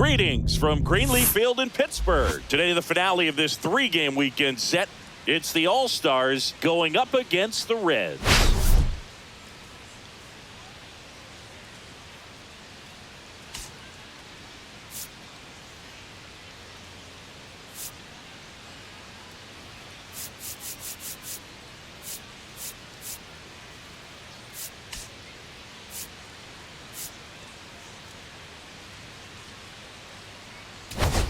Greetings from Greenleaf Field in Pittsburgh. Today, the finale of this three-game weekend set. It's the All-Stars going up against the Reds.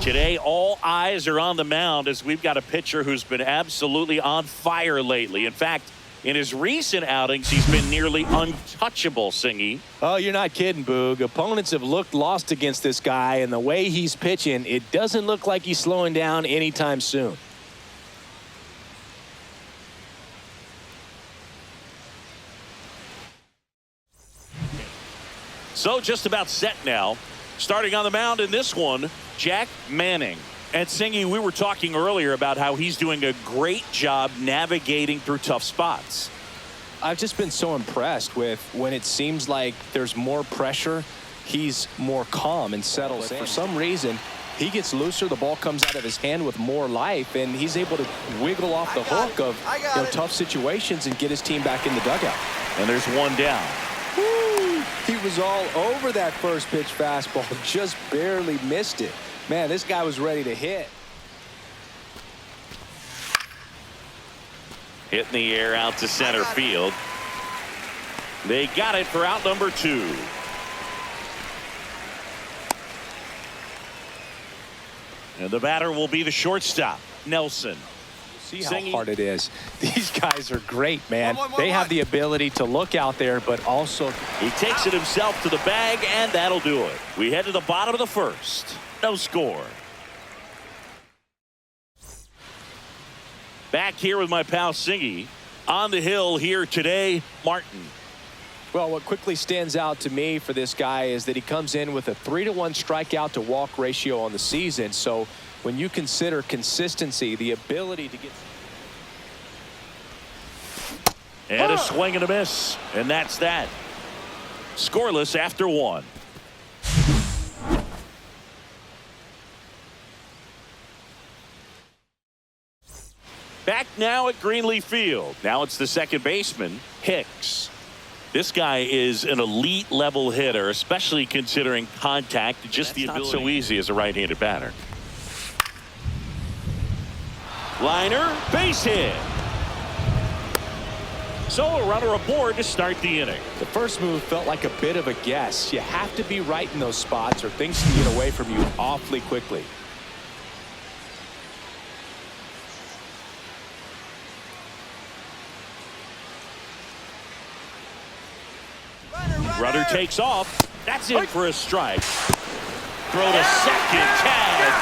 Today, all eyes are on the mound as we've got a pitcher who's been absolutely on fire lately. In fact, in his recent outings, he's been nearly untouchable, Singy. Oh, you're not kidding, Boog. Opponents have looked lost against this guy, and the way he's pitching, it doesn't look like he's slowing down anytime soon. So just about set now. Starting on the mound in this one, Jack Manning. And Singy, we were talking earlier about how he's doing a great job navigating through tough spots. I've just been so impressed with when it seems like there's more pressure, he's more calm and settles in. For some reason, he gets looser, the ball comes out of his hand with more life, and he's able to wiggle off the hook of tough situations and get his team back in the dugout. And there's one down. Woo! He was all over that first pitch fastball, just barely missed it. Man, this guy was ready to hit. Hit in the air out to center field. They got it for out number 2. And the batter will be the shortstop, Nelson. See how hard it is. These guys are great, man. They have the ability to look out there, but also he takes it himself to the bag, and that'll do it. We head to the bottom of the first. No score. Back here with my pal Singy. On the hill here today, Martin. Well, what quickly stands out to me for this guy is that he comes in with a 3-to-1 strikeout to walk ratio on the season. So when you consider consistency, the ability to get. And a swing and a miss. And that's that. Scoreless after 1. Back now at Greenleaf Field. Now it's the second baseman, Hicks. This guy is an elite level hitter, especially considering contact. Just the ability. Not so easy as a right-handed batter. Liner, base hit. So a runner aboard to start the inning. The first move felt like a bit of a guess. You have to be right in those spots or things can get away from you awfully quickly. Runner takes off. That's in for a strike. Throw to second. Tag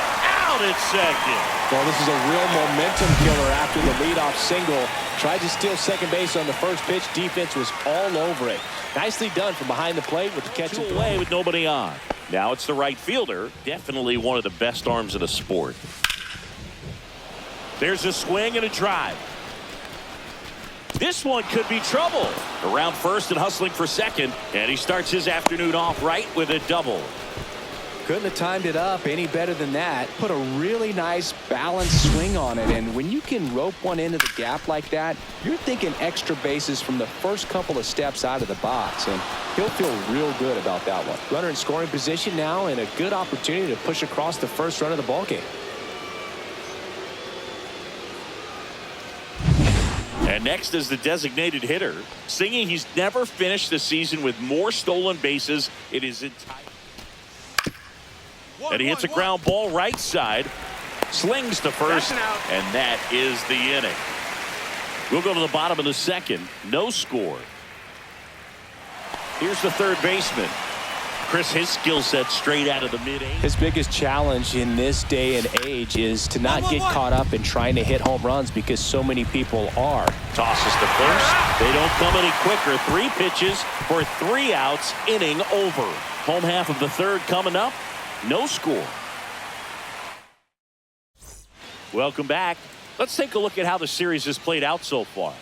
out at second. Well, this is a real momentum killer after the leadoff single. Tried to steal second base on the first pitch. Defense was all over it. Nicely done from behind the plate with the catch and throw. Away with nobody on. Now it's the right fielder. Definitely one of the best arms in the sport. There's a swing and a drive. This one could be trouble. Around first and hustling for second. And he starts his afternoon off right with a double. Couldn't have timed it up any better than that. Put a really nice balanced swing on it. And when you can rope one into the gap like that, you're thinking extra bases from the first couple of steps out of the box. And he'll feel real good about that one. Runner in scoring position now and a good opportunity to push across the first run of the ballgame. And next is the designated hitter. Singing he's never finished the season with more stolen bases in his entire. And he hits a ground ball right side. Slings to first. And that is the inning. We'll go to the bottom of the second. No score. Here's the third baseman. Chris, his skill set straight out of the mid-8. His biggest challenge in this day and age is to not get caught up in trying to hit home runs because so many people are. Tosses to first. They don't come any quicker. 3 pitches for 3 outs. Inning over. Home half of the third coming up. No score. Welcome back. Let's take a look at how the series has played out so far.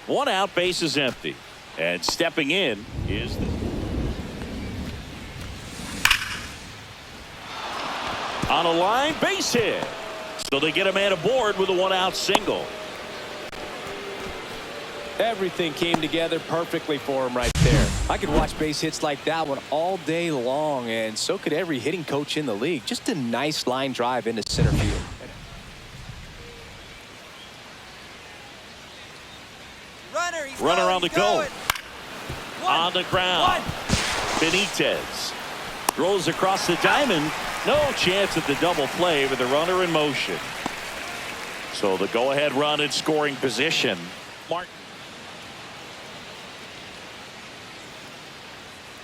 1 out, base is empty. And stepping in is On a line, base hit. So they get a man aboard with a one-out single. Everything came together perfectly for him right there. I could watch base hits like that one all day long, and so could every hitting coach in the league. Just a nice line drive into center field. Runner on the go. On the ground. Benitez throws across the diamond. No chance at the double play with the runner in motion. So the go-ahead run in scoring position. Martin.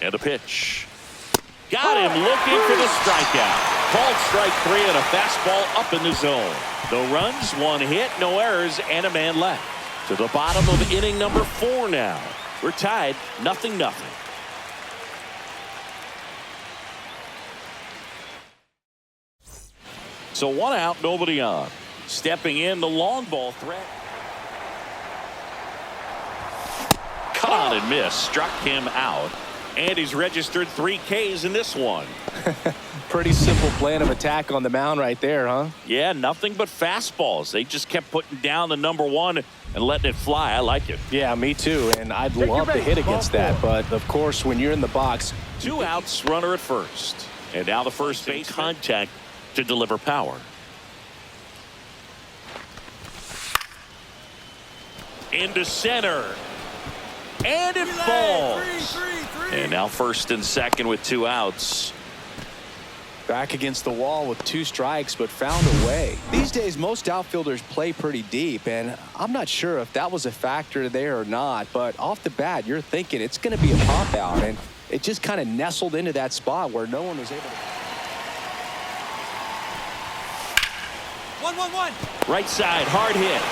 And a pitch. Got him looking for the strikeout. Called strike 3 and a fastball up in the zone. No runs, 1 hit, no errors, and a man left. To the bottom of inning number 4 now. We're tied 0-0. So 1 out, nobody on. Stepping in, the long ball threat. Cut on and miss. Struck him out. And he's registered 3 Ks in this one. Pretty simple plan of attack on the mound right there, huh? Yeah, nothing but fastballs. They just kept putting down the number 1 and letting it fly. I like it. Yeah, me too. And I'd love to hit against that. But, of course, when you're in the box. 2 outs, runner at first. And now the first base contact to deliver power. Into center. And it falls. And now first and second with 2 outs. Back against the wall with 2 strikes, but found a way. These days, most outfielders play pretty deep, and I'm not sure if that was a factor there or not, but off the bat, you're thinking it's going to be a pop out, and it just kind of nestled into that spot where no one was able to. 1-1-1. Right side, hard hit.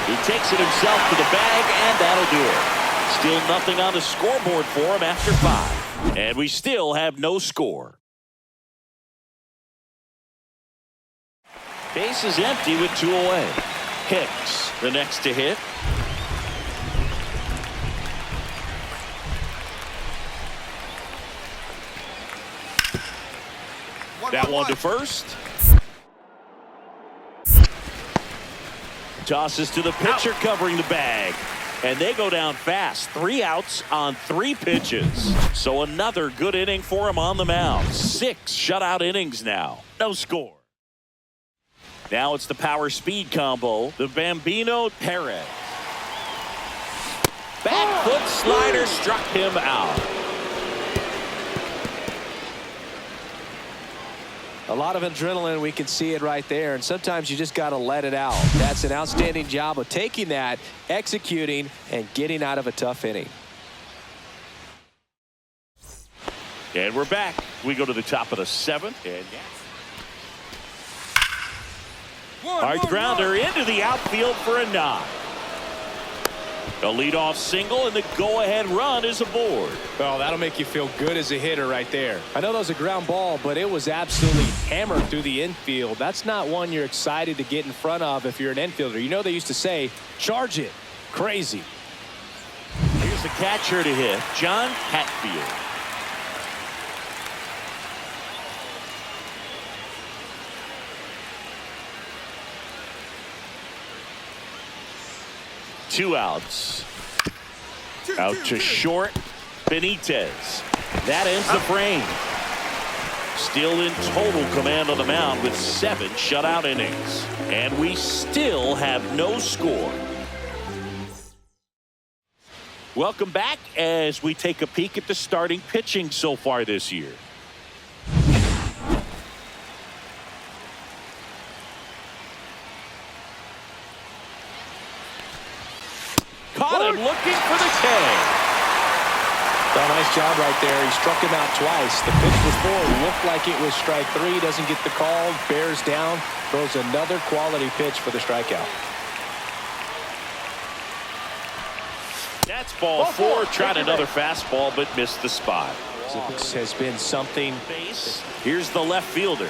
He takes it himself to the bag, and that'll do it. Still nothing on the scoreboard for him after 5. And we still have no score. Base is empty with 2 away. Hicks, the next to hit. That one to first. Tosses to the pitcher covering the bag. And they go down fast. 3 outs on 3 pitches. So another good inning for him on the mound. 6 shutout innings now. No score. Now it's the power speed combo. The Bambino Perez. Back foot slider struck him out. A lot of adrenaline, we can see it right there, and sometimes you just got to let it out. That's an outstanding job of taking that, executing, and getting out of a tough inning. And we're back. We go to the top of the 7th. And hard grounder into the outfield for a knock. A leadoff single, and the go-ahead run is aboard. Well, that'll make you feel good as a hitter right there. I know that was a ground ball, but it was absolutely hammered through the infield. That's not one you're excited to get in front of if you're an infielder. You know they used to say, charge it. Crazy. Here's the catcher to hit, John Hatfield. Two outs. Out to short. Benitez. That ends the frame. Still in total command on the mound with 7 shutout innings. And we still have no score. Welcome back as we take a peek at the starting pitching so far this year. Caught him looking for the K. Well, nice job right there. He struck him out twice. The pitch before looked like it was strike 3. Doesn't get the call. Bears down. Throws another quality pitch for the strikeout. That's ball 4. Tried another fastball, but missed the spot. This has been something. Here's the left fielder.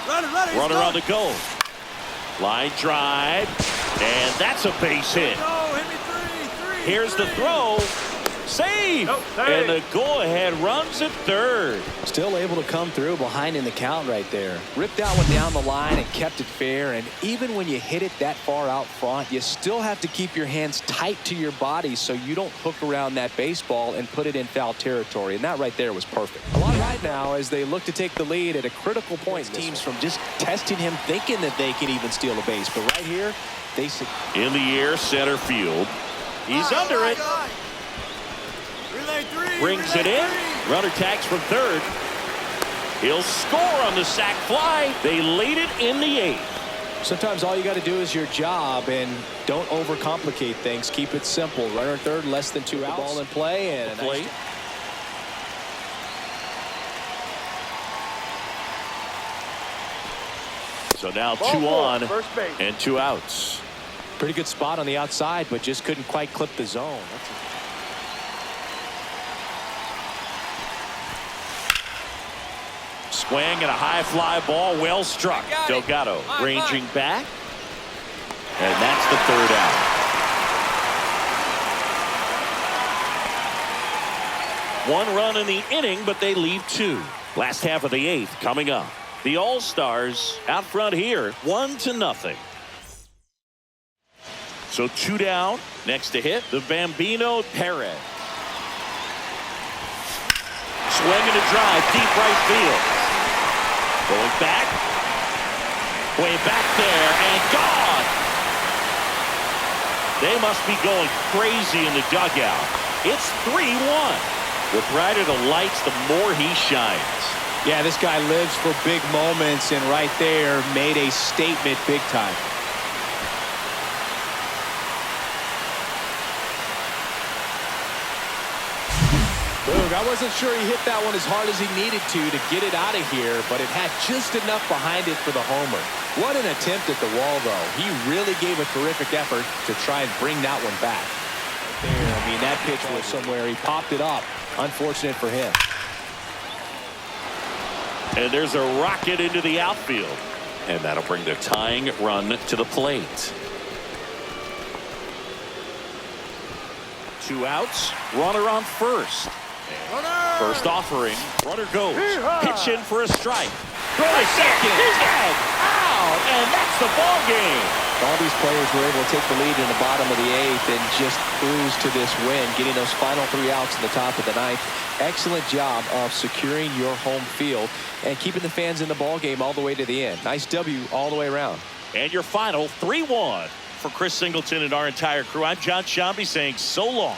Runner on the go. Line drive, and that's a base hit. Here's the throw. Save! And the go-ahead runs at third. Still able to come through behind in the count right there. Ripped that one down the line and kept it fair. And even when you hit it that far out front, you still have to keep your hands tight to your body so you don't hook around that baseball and put it in foul territory. And that right there was perfect. A lot right now as they look to take the lead at a critical point. Teams from just testing him, thinking that they can even steal a base. But right here, they see in the air, center field. He's under it. Brings it in. Runner tags from third. He'll score on the sac fly. They laid it in the eighth. Sometimes all you got to do is your job and don't overcomplicate things. Keep it simple. Runner third, less than 2 outs. Ball in play and play. So now 2 on and 2 outs. Pretty good spot on the outside, but just couldn't quite clip the zone. Swing and a high fly ball, well struck. Delgado ranging back. And that's the third out. One run in the inning, but they leave 2. Last half of the 8th coming up. The All-Stars out front here, 1-0. So 2 down. Next to hit, the Bambino Perez. Swing and a drive, deep right field. Going back. Way back there and gone. They must be going crazy in the dugout. It's 3-1. The brighter the lights, the more he shines. Yeah, this guy lives for big moments, and right there made a statement big time. I wasn't sure he hit that one as hard as he needed to get it out of here, but it had just enough behind it for the homer. What an attempt at the wall, though. He really gave a terrific effort to try and bring that one back. Right there, I mean, that pitch was somewhere. He popped it up. Unfortunate for him. And there's a rocket into the outfield. And that'll bring the tying run to the plate. 2 outs, runner on first. First offering, runner goes. Pitch in for a strike. Throw to second. Out, and that's the ball game. All these players were able to take the lead in the bottom of the 8th and just cruise to this win, getting those final 3 outs in the top of the 9th. Excellent job of securing your home field and keeping the fans in the ball game all the way to the end. Nice W all the way around. And your final 3-1 for Chris Singleton and our entire crew. I'm John Shambi saying so long.